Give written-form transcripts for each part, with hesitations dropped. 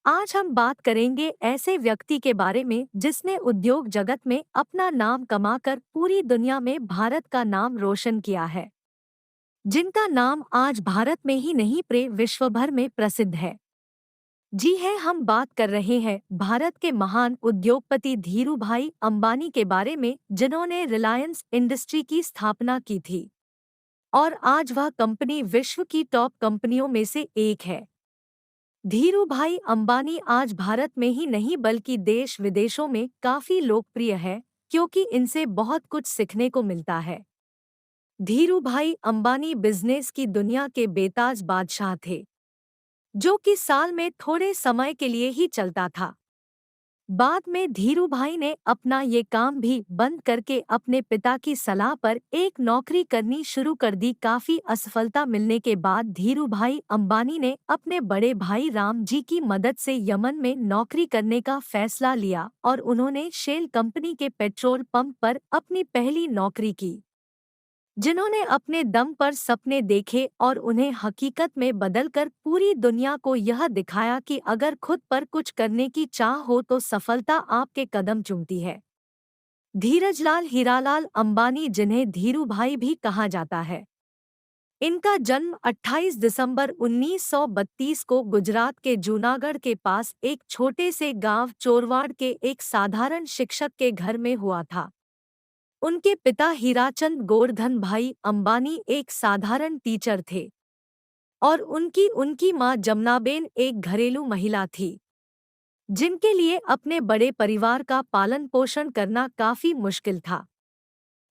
आज हम बात करेंगे ऐसे व्यक्ति के बारे में जिसने उद्योग जगत में अपना नाम कमाकर पूरी दुनिया में भारत का नाम रोशन किया है। जिनका नाम आज भारत में ही नहीं पूरे विश्व भर में प्रसिद्ध है। जी है, हम बात कर रहे हैं भारत के महान उद्योगपति धीरूभाई अंबानी के बारे में, जिन्होंने रिलायंस इंडस्ट्री की स्थापना की थी और आज वह कंपनी विश्व की टॉप कंपनियों में से एक है। धीरूभाई अंबानी आज भारत में ही नहीं बल्कि देश विदेशों में काफी लोकप्रिय है, क्योंकि इनसे बहुत कुछ सीखने को मिलता है। धीरूभाई अंबानी बिजनेस की दुनिया के बेताज बादशाह थे, जो कि साल में थोड़े समय के लिए ही चलता था। बाद में धीरूभाई ने अपना ये काम भी बंद करके अपने पिता की सलाह पर एक नौकरी करनी शुरू कर दी। काफी असफलता मिलने के बाद धीरूभाई अंबानी ने अपने बड़े भाई राम जी की मदद से यमन में नौकरी करने का फैसला लिया और उन्होंने शेल कंपनी के पेट्रोल पंप पर अपनी पहली नौकरी की। जिन्होंने अपने दम पर सपने देखे और उन्हें हकीकत में बदलकर पूरी दुनिया को यह दिखाया कि अगर खुद पर कुछ करने की चाह हो तो सफलता आपके कदम चूमती है। धीरजलाल हीरालाल अंबानी, जिन्हें धीरूभाई भी कहा जाता है, इनका जन्म 28 दिसंबर 1932 को गुजरात के जूनागढ़ के पास एक छोटे से गांव चोरवाड़ के एक साधारण शिक्षक के घर में हुआ था। उनके पिता हीराचंद गोवर्धन भाई अंबानी एक साधारण टीचर थे और उनकी उनकी मां जमनाबेन एक घरेलू महिला थी, जिनके लिए अपने बड़े परिवार का पालन पोषण करना काफी मुश्किल था।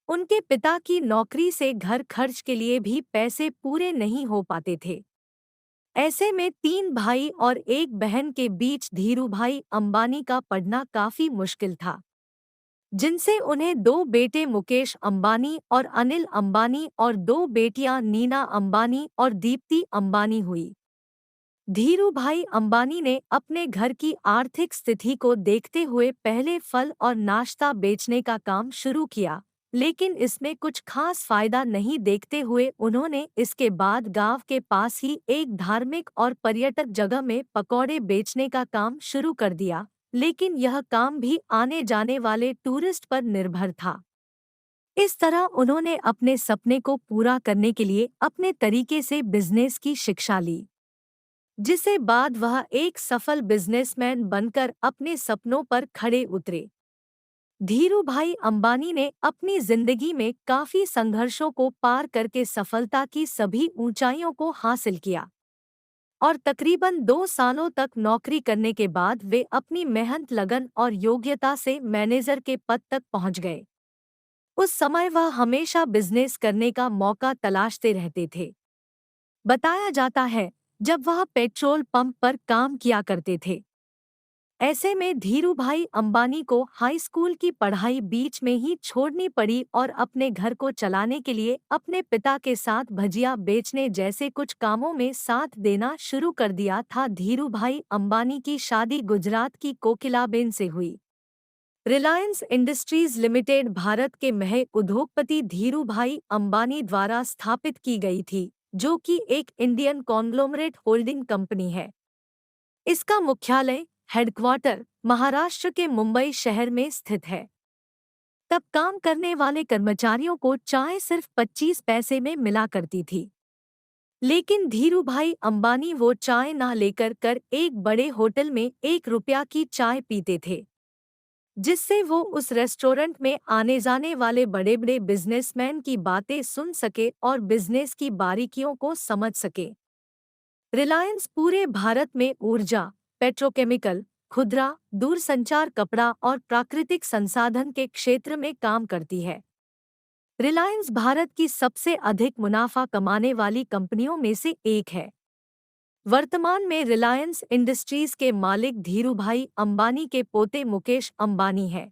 उनके पिता की नौकरी से घर खर्च के लिए भी पैसे पूरे नहीं हो पाते थे। ऐसे में 3 भाई और एक बहन के बीच धीरूभाई अंबानी का पढ़ना काफी मुश्किल था, जिनसे उन्हें 2 बेटे मुकेश अंबानी और अनिल अंबानी और 2 बेटियां नीना अंबानी और दीप्ति अंबानी हुई। धीरूभाई अंबानी ने अपने घर की आर्थिक स्थिति को देखते हुए पहले फल और नाश्ता बेचने का काम शुरू किया, लेकिन इसमें कुछ खास फायदा नहीं देखते हुए उन्होंने इसके बाद गांव के पास ही एक धार्मिक और पर्यटक जगह में पकौड़े बेचने का काम शुरू कर दिया, लेकिन यह काम भी आने जाने वाले टूरिस्ट पर निर्भर था। इस तरह उन्होंने अपने सपने को पूरा करने के लिए अपने तरीके से बिजनेस की शिक्षा ली, जिसे बाद वह एक सफल बिजनेसमैन बनकर अपने सपनों पर खड़े उतरे। धीरूभाई अंबानी ने अपनी जिंदगी में काफी संघर्षों को पार करके सफलता की सभी ऊंचाइयों को हासिल किया और तकरीबन 2 सालों तक नौकरी करने के बाद वे अपनी मेहनत, लगन और योग्यता से मैनेजर के पद तक पहुंच गए। उस समय वह हमेशा बिजनेस करने का मौका तलाशते रहते थे। बताया जाता है, जब वह पेट्रोल पंप पर काम किया करते थे। ऐसे में धीरूभाई अंबानी को हाई स्कूल की पढ़ाई बीच में ही छोड़नी पड़ी और अपने घर को चलाने के लिए अपने पिता के साथ भजिया बेचने जैसे कुछ कामों में साथ देना शुरू कर दिया था। धीरूभाई अंबानी की शादी गुजरात की कोकिलाबेन से हुई। रिलायंस इंडस्ट्रीज लिमिटेड भारत के मह उद्योगपति धीरूभाई अंबानी द्वारा स्थापित की गई थी, जो कि एक इंडियन कॉन्ग्लोमरेट होल्डिंग कंपनी है। इसका मुख्यालय हेडक्वार्टर महाराष्ट्र के मुंबई शहर में स्थित है। तब काम करने वाले कर्मचारियों को चाय सिर्फ 25 पैसे में मिला करती थी, लेकिन धीरूभाई अंबानी वो चाय ना लेकर कर एक बड़े होटल में 1 रुपया की चाय पीते थे, जिससे वो उस रेस्टोरेंट में आने जाने वाले बड़े बड़े बिजनेसमैन की बातें सुन सके और बिजनेस की बारीकियों को समझ सके। रिलायंस पूरे भारत में ऊर्जा, पेट्रोकेमिकल, खुदरा, दूरसंचार, कपड़ा और प्राकृतिक संसाधन के क्षेत्र में काम करती है। रिलायंस भारत की सबसे अधिक मुनाफा कमाने वाली कंपनियों में से एक है। वर्तमान में रिलायंस इंडस्ट्रीज के मालिक धीरूभाई अंबानी के पोते मुकेश अंबानी हैं।